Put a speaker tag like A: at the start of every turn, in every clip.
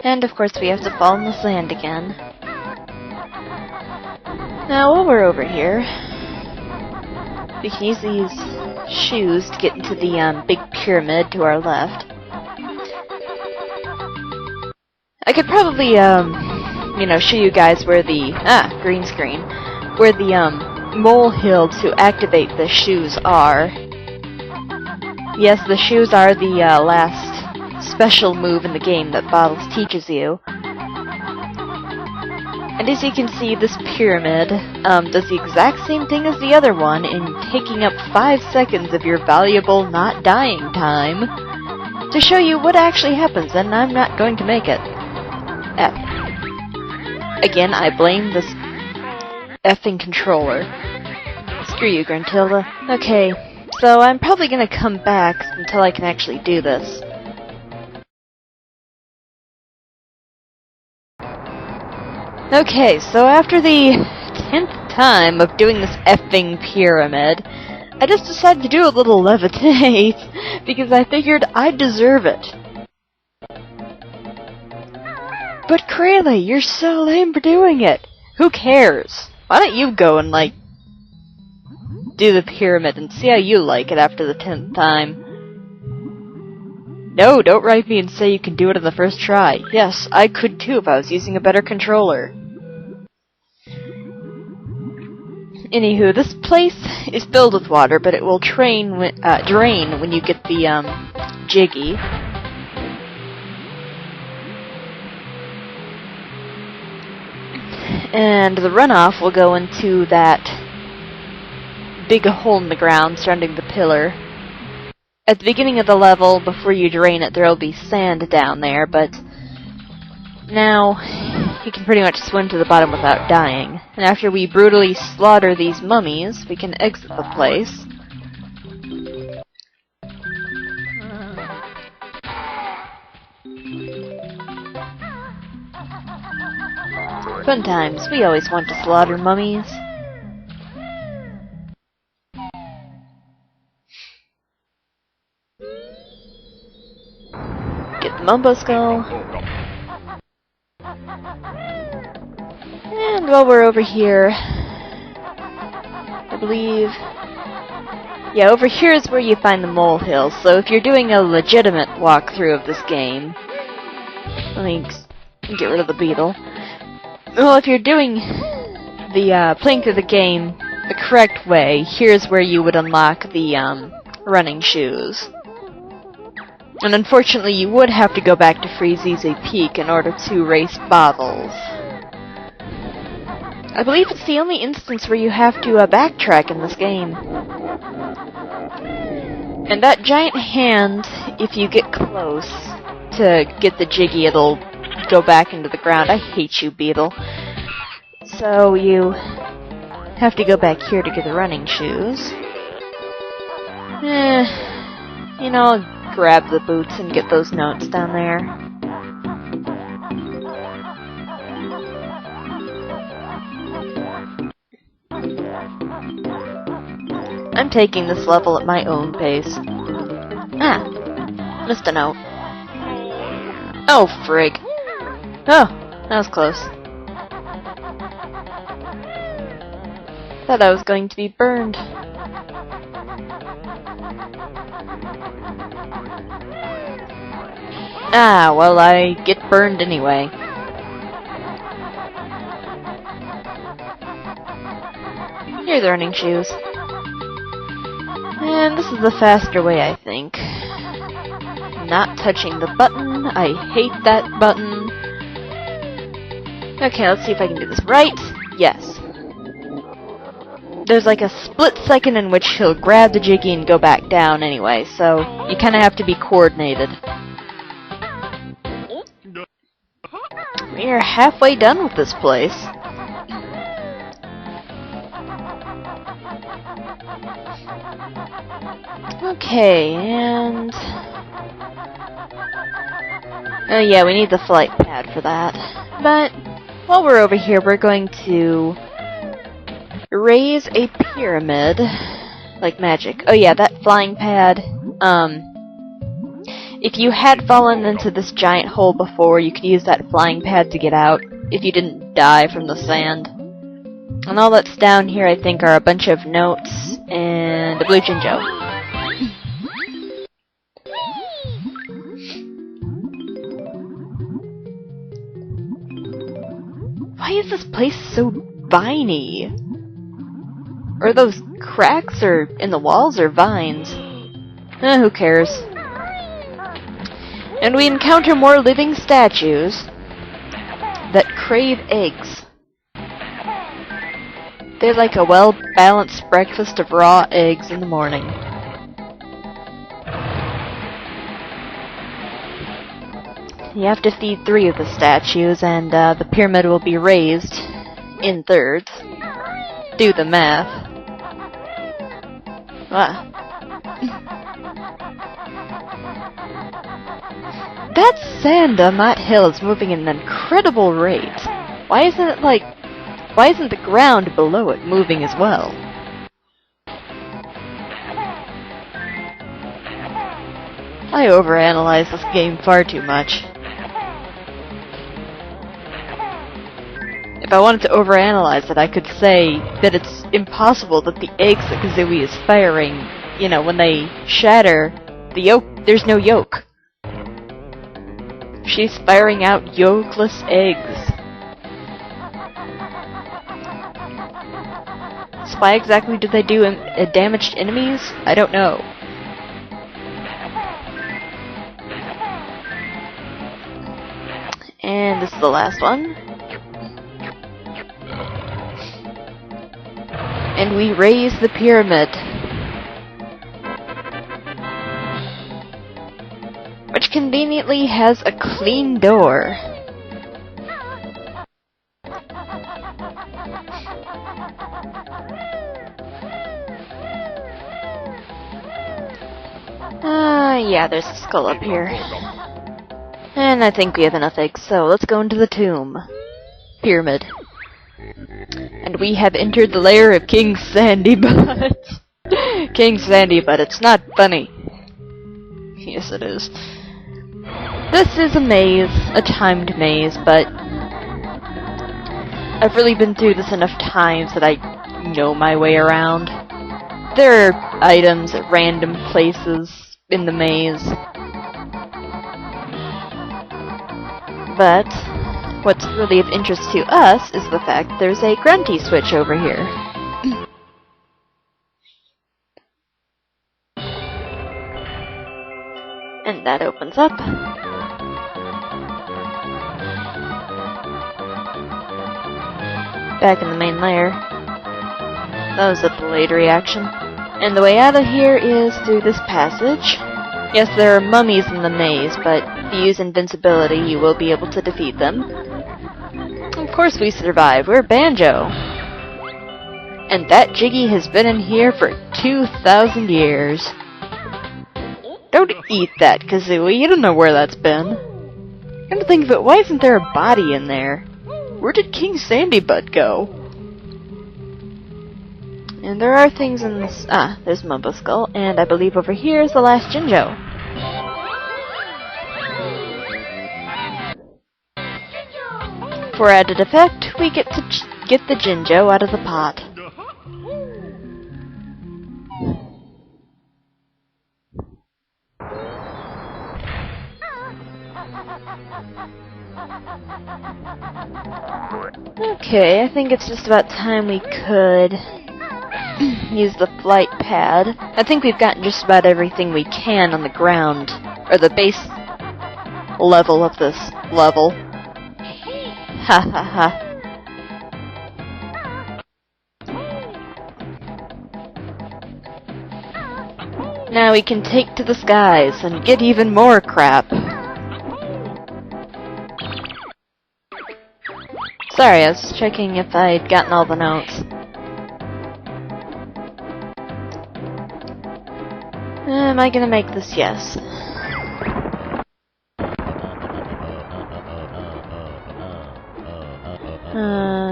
A: And of course we have to fall in the sand again. Now while we're over here, we can use these shoes to get into the big pyramid to our left. I could probably, you know, show you guys where the, green screen, where the, molehill to activate the shoes are. Yes, the shoes are the, last special move in the game that Bottles teaches you. And as you can see, this pyramid, does the exact same thing as the other one in taking up 5 seconds of your valuable not dying time to show you what actually happens, and I'm not going to make it. Again, I blame this effing controller. Screw you, Gruntilda. Okay, so I'm probably gonna come back until I can actually do this. Okay, so after the 10th time of doing this effing pyramid, I just decided to do a little levitate, because I figured I deserve it. But Kraele, you're so lame for doing it! Who cares? Why don't you go and, like, do the pyramid and see how you like it after the 10th time? No, don't write me and say you can do it on the first try. Yes, I could too if I was using a better controller. Anywho, this place is filled with water, but it will drain when you get the, jiggy. And the runoff will go into that big hole in the ground surrounding the pillar. At the beginning of the level, before you drain it, there will be sand down there, but now you can pretty much swim to the bottom without dying. And after we brutally slaughter these mummies, we can exit the place. Fun times. We always want to slaughter mummies. Get the mumbo skull. And while we're over here, I believe... yeah, over here is where you find the molehills, so if you're doing a legitimate walkthrough of this game... let me get rid of the beetle. Well, if you're doing the, playing through the game the correct way, here's where you would unlock the, running shoes. And unfortunately, you would have to go back to Freezeezy Peak in order to race Bottles. I believe it's the only instance where you have to, backtrack in this game. And that giant hand, if you get close to get the jiggy, it'll go back into the ground. I hate you, Beetle. So you have to go back here to get the running shoes. You know, I'll grab the boots and get those notes down there. I'm taking this level at my own pace. Missed a note. Oh, frig. Oh, that was close. Thought I was going to be burned. Well, I get burned anyway. Here are the running shoes. And this is the faster way, I think. Not touching the button. I hate that button. Okay, let's see if I can do this right. Yes. There's like a split second in which he'll grab the jiggy and go back down anyway, so you kind of have to be coordinated. We are halfway done with this place. Okay, and... oh yeah, we need the flight pad for that. But while we're over here, we're going to raise a pyramid like magic. Oh yeah, that flying pad, If you had fallen into this giant hole before, you could use that flying pad to get out, if you didn't die from the sand. And all that's down here, I think, are a bunch of notes and a blue Jinjo. Why is this place so viney? Are those cracks or in the walls or vines? Who cares? And we encounter more living statues that crave eggs. They're like a well-balanced breakfast of raw eggs in the morning. You have to feed 3 of the statues, and the pyramid will be raised in thirds. Do the math. Ah. That sand on that hill is moving at an incredible rate. Why isn't the ground below it moving as well? I overanalyze this game far too much. If I wanted to overanalyze it, I could say that it's impossible that the eggs that Kazooie is firing, you know, when they shatter, the yolk, there's no yolk. She's firing out yolkless eggs. So why exactly do they do damaged enemies? I don't know. And this is the last one. And we raise the pyramid. Which conveniently has a clean door. Yeah, there's a skull up here. And I think we have enough eggs, so let's go into the tomb. Pyramid. And we have entered the lair of King Sandybutt. King Sandybutt, it's not funny. Yes, it is. This is a maze, a timed maze, but I've really been through this enough times that I know my way around. There are items at random places in the maze. But what's really of interest to us is the fact there's a grunty switch over here. And that opens up. Back in the main lair. That was a delayed reaction. And the way out of here is through this passage. Yes, there are mummies in the maze, but if you use invincibility, you will be able to defeat them. Of course we survive. We're Banjo. And that Jiggy has been in here for 2,000 years. Don't eat that, Kazooie. You don't know where that's been. Come to think of it, why isn't there a body in there? Where did King Sandybutt go? And there are things in this... Ah, there's Mumbo Skull, and I believe over here is the last Jinjo. For added effect, we get to get the Jinjo out of the pot. Okay, I think it's just about time we could use the flight pad. I think we've gotten just about everything we can on the ground, or the base level of this level. Ha ha ha. Now we can take to the skies and get even more crap. Sorry, I was checking if I'd gotten all the notes. Am I gonna make this? Yes.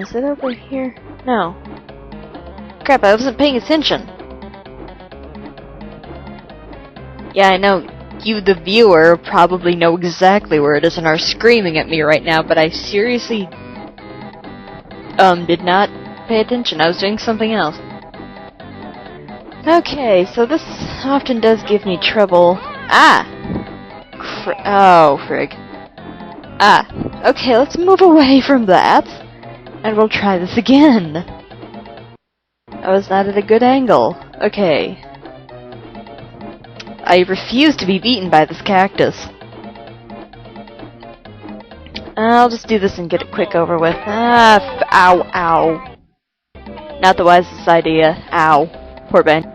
A: Is it over here? No. Crap, I wasn't paying attention. Yeah, I know you, the viewer, probably know exactly where it is and are screaming at me right now, but I seriously did not pay attention. I was doing something else. Okay, so this often does give me trouble. Ah! Oh, frig. Ah, okay, let's move away from that, and we'll try this again. I was not at a good angle. Okay. I refuse to be beaten by this cactus. I'll just do this and get it quick over with. Ah, ow, ow. Not the wisest idea. Ow. Poor Ben.